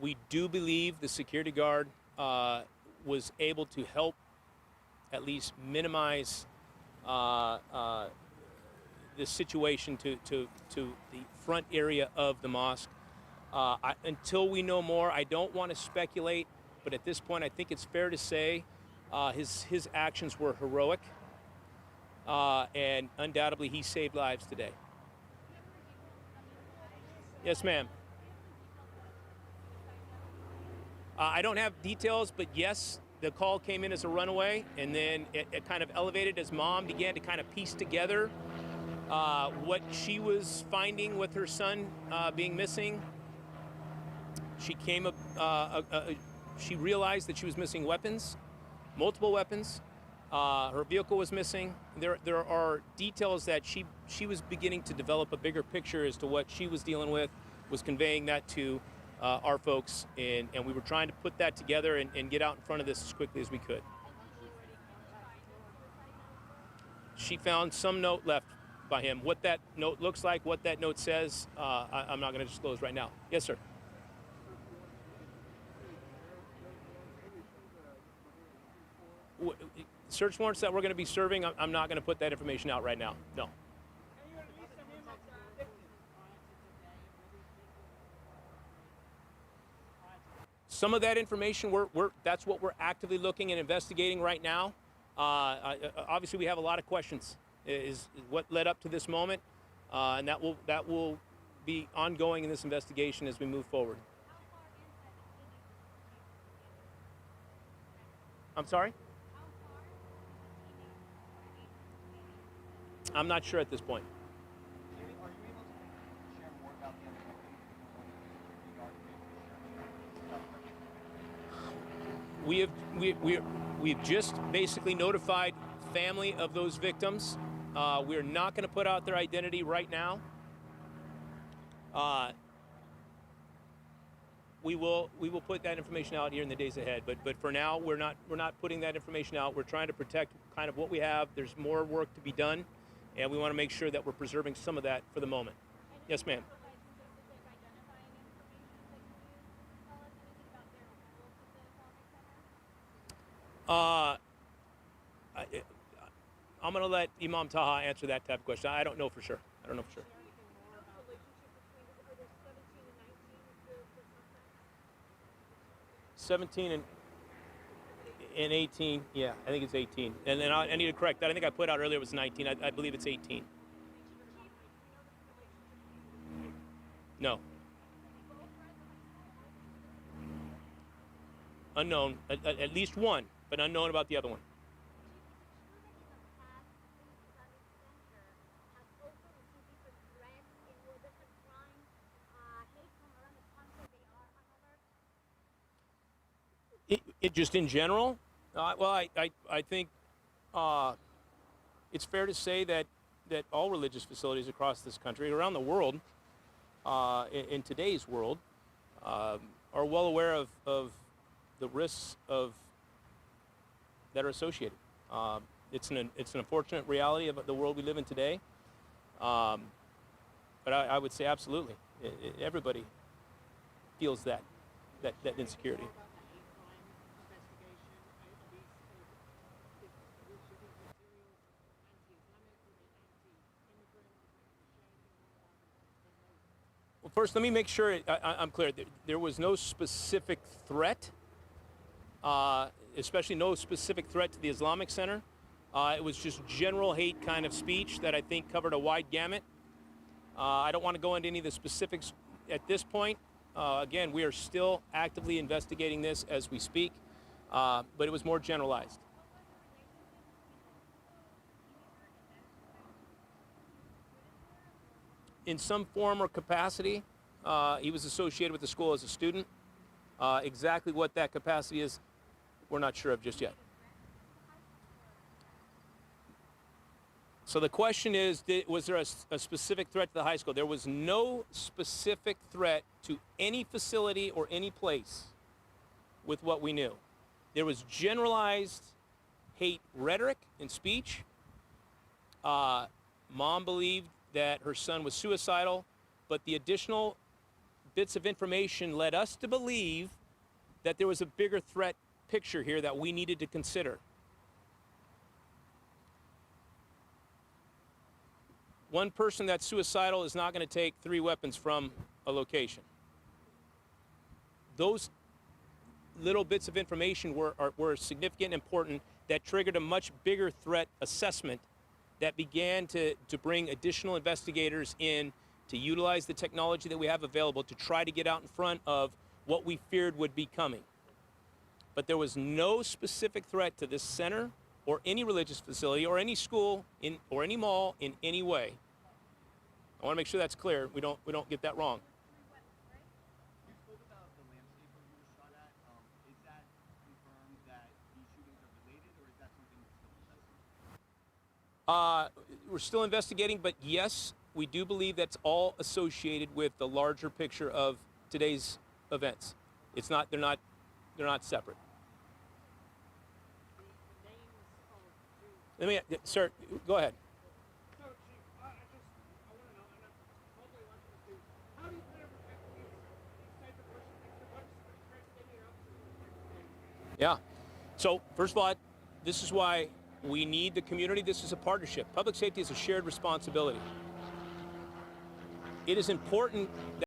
We do believe the security guard was able to help at least minimize the situation to the front area of the mosque. Until we know more, I don't want to speculate, but at this point, I think it's fair to say his actions were heroic, and undoubtedly he saved lives today. Yes, ma'am. I don't have details, but yes, the call came in as a runaway, and then it kind of elevated as mom began to kind of piece together what she was finding with her son being missing. She she realized that she was missing weapons, multiple weapons. Her vehicle was missing. There are details that she was beginning to develop a bigger picture as to what she was dealing with, was conveying that to our folks, and we were trying to put that together and get out in front of this as quickly as we could. She found some note left by him. What that note looks like, what that note says, I'm not going to disclose right now. Yes, sir. Search warrants that we're going to be serving, I'm not going to put that information out right now. No. Some of that information, that's what we're actively looking and investigating right now. Obviously, we have a lot of questions. Is what led up to this moment, and that will be ongoing in this investigation as we move forward. I'm sorry? I'm not sure at this point. Are you able to share more about the We've just basically notified family of those victims. We're not going to put out their identity right now. We will put that information out here in the days ahead. But for now, we're not putting that information out. We're trying to protect kind of what we have. There's more work to be done, and we want to make sure that we're preserving some of that for the moment. Yes, ma'am. I'm going to let Imam Taha answer that type of question. I don't know for sure. 17 and 18. Yeah, I think it's 18. And then I need to correct that. I think I put out earlier it was 19. I believe it's 18. No. Unknown. At least one, but unknown about the other one. It just in general, I think it's fair to say that all religious facilities across this country, around the world, in today's world, are well aware of the risks that are associated. It's an unfortunate reality of the world we live in today, but I would say absolutely, everybody feels that insecurity. Well, first, let me make sure I'm clear. There was no specific threat, especially no specific threat to the Islamic Center. It was just general hate kind of speech that I think covered a wide gamut. I don't want to go into any of the specifics at this point. Again, we are still actively investigating this as we speak, but it was more generalized. In some form or capacity, he was associated with the school as a student. Exactly what that capacity is, we're not sure of just yet. So the question is, was there a specific threat to the high school? There was no specific threat to any facility or any place with what we knew. There was generalized hate rhetoric and speech. Mom believed that her son was suicidal, but the additional bits of information led us to believe that there was a bigger threat picture here that we needed to consider. One person that's suicidal is not going to take 3 weapons from a location. Those little bits of information were significant and important that triggered a much bigger threat assessment that began to bring additional investigators in to utilize the technology that we have available to try to get out in front of what we feared would be coming. But there was no specific threat to this center or any religious facility or any school or any mall in any way. I want to make sure that's clear. We don't get that wrong. You spoke about the landscape where you were shot at. Is that confirmed that these shootings are related, or is that something you're still investigating? We're still investigating, but yes, we do believe that's all associated with the larger picture of today's events. It's not. They're not separate. Let me, sir, go ahead. So, Chief, I want to know, and I'm totally watching this too. How do you plan to protect these type of persons? What's investigating officers? Yeah. So, first of all, this is why we need the community. This is a partnership. Public safety is a shared responsibility. It is important that